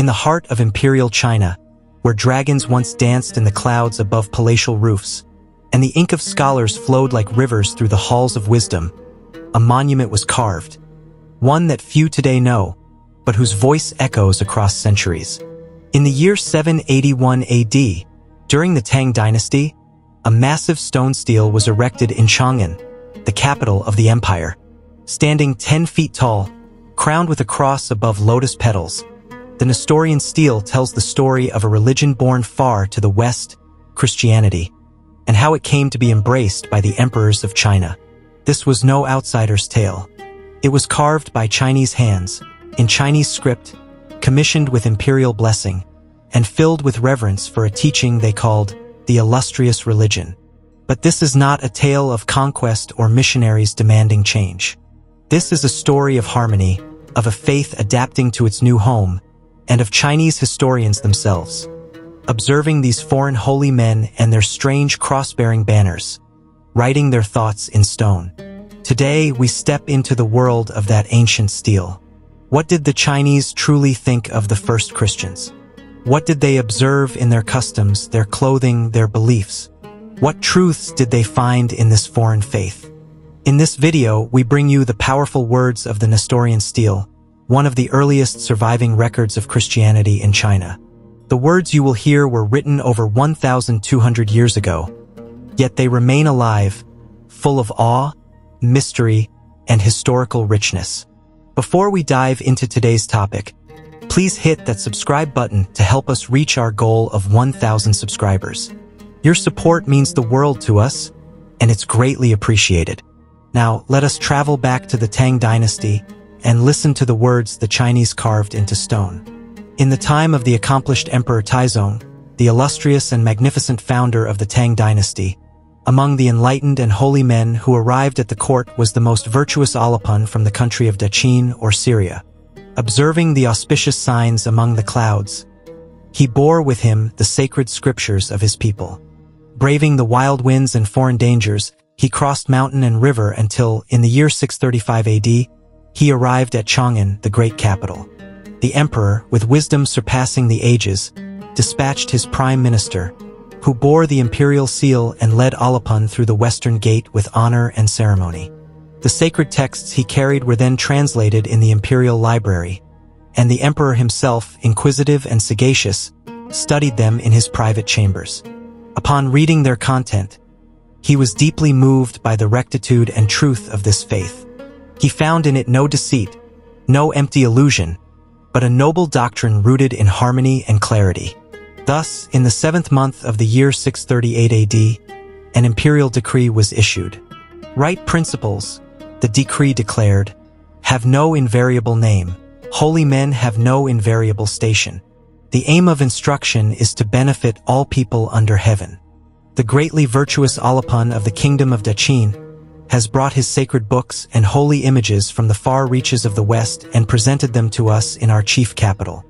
In the heart of imperial China, where dragons once danced in the clouds above palatial roofs, and the ink of scholars flowed like rivers through the halls of wisdom, a monument was carved, one that few today know, but whose voice echoes across centuries. In the year 781 AD, during the Tang Dynasty, a massive stone stele was erected in Chang'an, the capital of the empire. Standing 10 feet tall, crowned with a cross above lotus petals, the Nestorian Stele tells the story of a religion born far to the west, Christianity, and how it came to be embraced by the emperors of China. This was no outsider's tale. It was carved by Chinese hands, in Chinese script, commissioned with imperial blessing, and filled with reverence for a teaching they called the Illustrious Religion. But this is not a tale of conquest or missionaries demanding change. This is a story of harmony, of a faith adapting to its new home, and of Chinese historians themselves, observing these foreign holy men and their strange cross-bearing banners, writing their thoughts in stone. Today, we step into the world of that ancient stele. What did the Chinese truly think of the first Christians? What did they observe in their customs, their clothing, their beliefs? What truths did they find in this foreign faith? In this video, we bring you the powerful words of the Nestorian Stele, one of the earliest surviving records of Christianity in China. The words you will hear were written over 1,200 years ago, yet they remain alive, full of awe, mystery, and historical richness. Before we dive into today's topic, please hit that subscribe button to help us reach our goal of 1,000 subscribers. Your support means the world to us, and it's greatly appreciated. Now, let us travel back to the Tang Dynasty and listen to the words the Chinese carved into stone. In the time of the accomplished Emperor Taizong, the illustrious and magnificent founder of the Tang Dynasty, among the enlightened and holy men who arrived at the court was the most virtuous Alapun from the country of Daqin or Syria. Observing the auspicious signs among the clouds, he bore with him the sacred scriptures of his people. Braving the wild winds and foreign dangers, he crossed mountain and river until, in the year 635 AD, he arrived at Chang'an, the great capital. The emperor, with wisdom surpassing the ages, dispatched his prime minister, who bore the imperial seal and led Alapun through the western gate with honor and ceremony. The sacred texts he carried were then translated in the imperial library, and the emperor himself, inquisitive and sagacious, studied them in his private chambers. Upon reading their content, he was deeply moved by the rectitude and truth of this faith. He found in it no deceit, no empty illusion, but a noble doctrine rooted in harmony and clarity. Thus, in the 7th month of the year 638 AD, an imperial decree was issued. Right principles, the decree declared, have no invariable name. Holy men have no invariable station. The aim of instruction is to benefit all people under heaven. The greatly virtuous Alapun of the kingdom of Daqin has brought his sacred books and holy images from the far reaches of the west and presented them to us in our chief capital.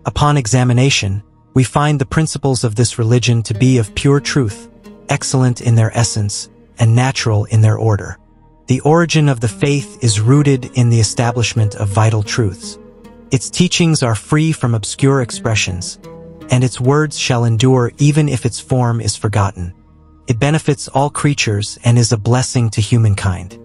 Upon examination, we find the principles of this religion to be of pure truth, excellent in their essence, and natural in their order. The origin of the faith is rooted in the establishment of vital truths. Its teachings are free from obscure expressions, and its words shall endure even if its form is forgotten. It benefits all creatures and is a blessing to humankind.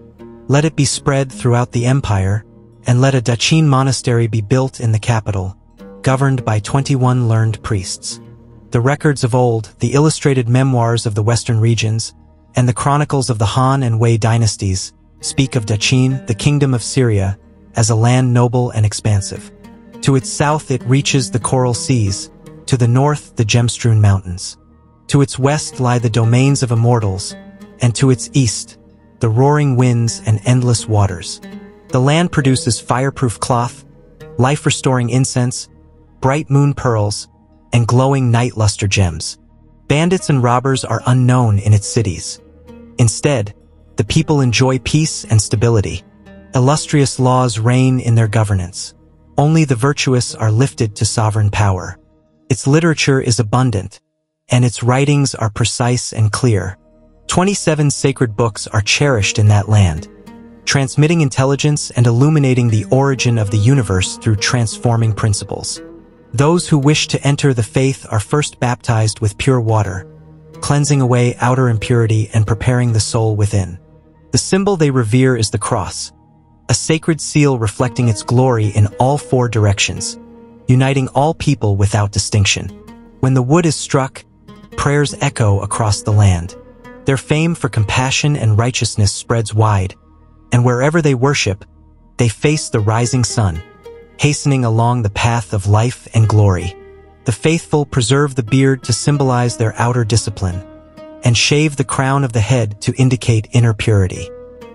Let it be spread throughout the empire, and let a Daqin monastery be built in the capital, governed by 21 learned priests. The records of old, the illustrated memoirs of the western regions, and the chronicles of the Han and Wei dynasties speak of Daqin, the kingdom of Syria, as a land noble and expansive. To its south it reaches the coral seas, to the north the gem-strewn mountains. To its west lie the domains of immortals, and to its east, the roaring winds and endless waters. The land produces fireproof cloth, life-restoring incense, bright moon pearls, and glowing night luster gems. Bandits and robbers are unknown in its cities. Instead, the people enjoy peace and stability. Illustrious laws reign in their governance. Only the virtuous are lifted to sovereign power. Its literature is abundant, and its writings are precise and clear. 27 sacred books are cherished in that land, transmitting intelligence and illuminating the origin of the universe through transforming principles. Those who wish to enter the faith are first baptized with pure water, cleansing away outer impurity and preparing the soul within. The symbol they revere is the cross, a sacred seal reflecting its glory in all four directions, uniting all people without distinction. When the wood is struck, prayers echo across the land. Their fame for compassion and righteousness spreads wide, and wherever they worship, they face the rising sun, hastening along the path of life and glory. The faithful preserve the beard to symbolize their outer discipline, and shave the crown of the head to indicate inner purity.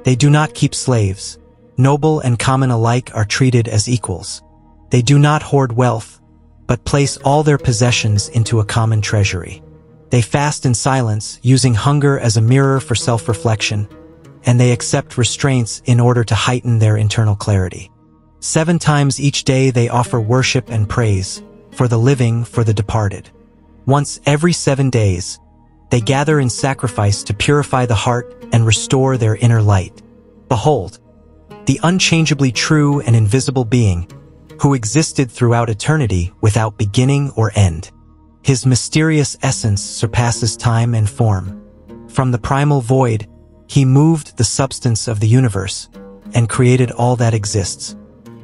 They do not keep slaves. Noble and common alike are treated as equals. They do not hoard wealth, but place all their possessions into a common treasury. They fast in silence, using hunger as a mirror for self-reflection, and they accept restraints in order to heighten their internal clarity. 7 times each day they offer worship and praise, for the living, for the departed. Once every 7 days, they gather in sacrifice to purify the heart and restore their inner light. Behold, the unchangeably true and invisible being, who existed throughout eternity without beginning or end. His mysterious essence surpasses time and form. From the primal void, he moved the substance of the universe and created all that exists.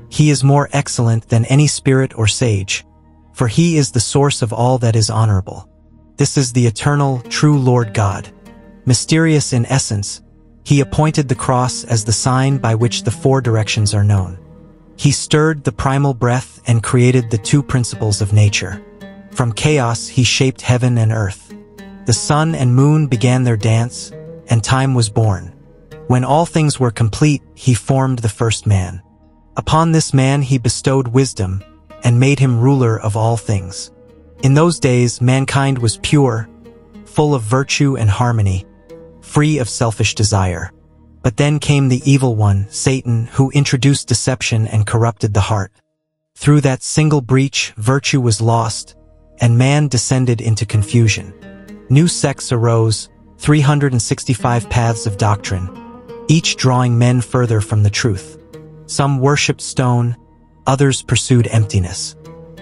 He is more excellent than any spirit or sage, for he is the source of all that is honorable. This is the eternal, true Lord God. Mysterious in essence, he appointed the cross as the sign by which the 4 directions are known. He stirred the primal breath and created the 2 principles of nature. From chaos he shaped heaven and earth. The sun and moon began their dance, and time was born. When all things were complete, he formed the first man. Upon this man he bestowed wisdom, and made him ruler of all things. In those days mankind was pure, full of virtue and harmony, free of selfish desire. But then came the evil one, Satan, who introduced deception and corrupted the heart. Through that single breach, virtue was lost, and man descended into confusion. New sects arose, 365 paths of doctrine, each drawing men further from the truth. Some worshipped stone, others pursued emptiness.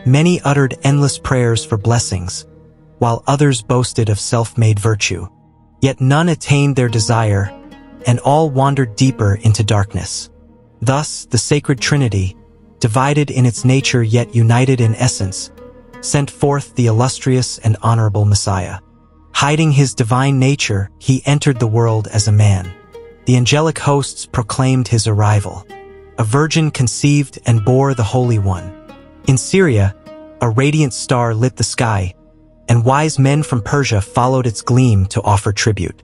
Many uttered endless prayers for blessings, while others boasted of self-made virtue. Yet none attained their desire, and all wandered deeper into darkness. Thus, the sacred Trinity, divided in its nature yet united in essence, sent forth the illustrious and honorable Messiah. Hiding his divine nature, he entered the world as a man. The angelic hosts proclaimed his arrival. A virgin conceived and bore the Holy One. In Syria, a radiant star lit the sky, and wise men from Persia followed its gleam to offer tribute.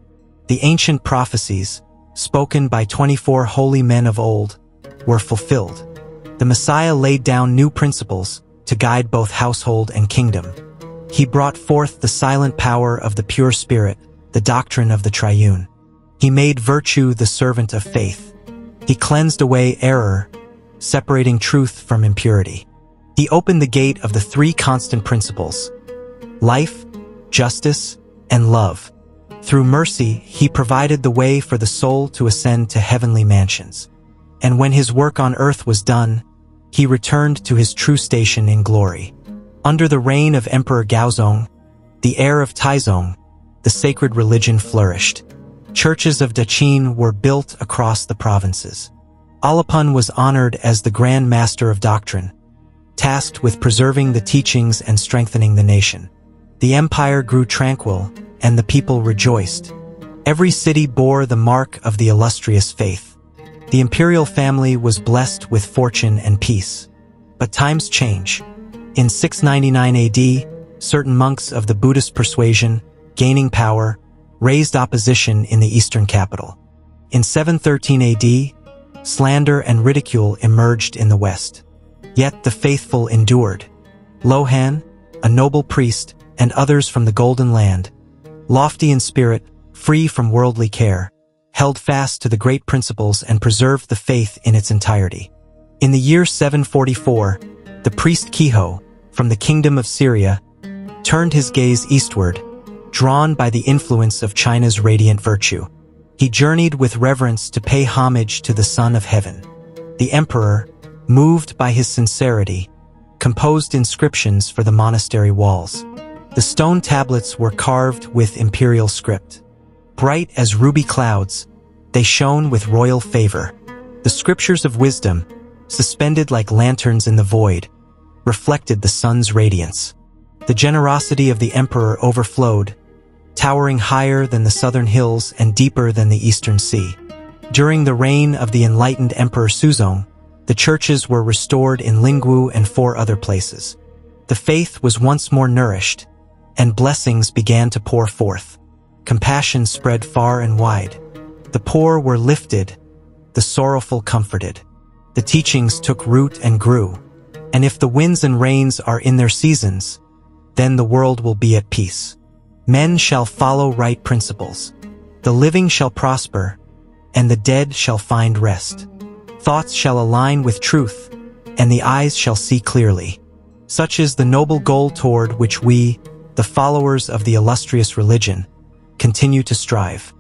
The ancient prophecies, spoken by 24 holy men of old, were fulfilled. The Messiah laid down new principles to guide both household and kingdom. He brought forth the silent power of the pure spirit, the doctrine of the triune. He made virtue the servant of faith. He cleansed away error, separating truth from impurity. He opened the gate of the 3 constant principles: life, justice, and love. Through mercy, he provided the way for the soul to ascend to heavenly mansions. And when his work on earth was done, he returned to his true station in glory. Under the reign of Emperor Gaozong, the heir of Taizong, the sacred religion flourished. Churches of Daqin were built across the provinces. Alapun was honored as the Grand Master of Doctrine, tasked with preserving the teachings and strengthening the nation. The empire grew tranquil, and the people rejoiced. Every city bore the mark of the illustrious faith. The imperial family was blessed with fortune and peace. But times change. In 699 AD, certain monks of the Buddhist persuasion, gaining power, raised opposition in the eastern capital. In 713 AD, slander and ridicule emerged in the west. Yet the faithful endured. Lohan, a noble priest, and others from the Golden Land, lofty in spirit, free from worldly care, held fast to the great principles and preserved the faith in its entirety. In the year 744, the priest Keho, from the kingdom of Syria, turned his gaze eastward, drawn by the influence of China's radiant virtue. He journeyed with reverence to pay homage to the Son of Heaven. The emperor, moved by his sincerity, composed inscriptions for the monastery walls. The stone tablets were carved with imperial script. Bright as ruby clouds, they shone with royal favor. The scriptures of wisdom, suspended like lanterns in the void, reflected the sun's radiance. The generosity of the emperor overflowed, towering higher than the southern hills and deeper than the eastern sea. During the reign of the enlightened Emperor Suzong, the churches were restored in Lingwu and 4 other places. The faith was once more nourished, and blessings began to pour forth. Compassion spread far and wide. The poor were lifted, the sorrowful comforted. The teachings took root and grew, and if the winds and rains are in their seasons, then the world will be at peace. Men shall follow right principles. The living shall prosper, and the dead shall find rest. Thoughts shall align with truth, and the eyes shall see clearly. Such is the noble goal toward which we, the followers of the illustrious religion, continue to strive.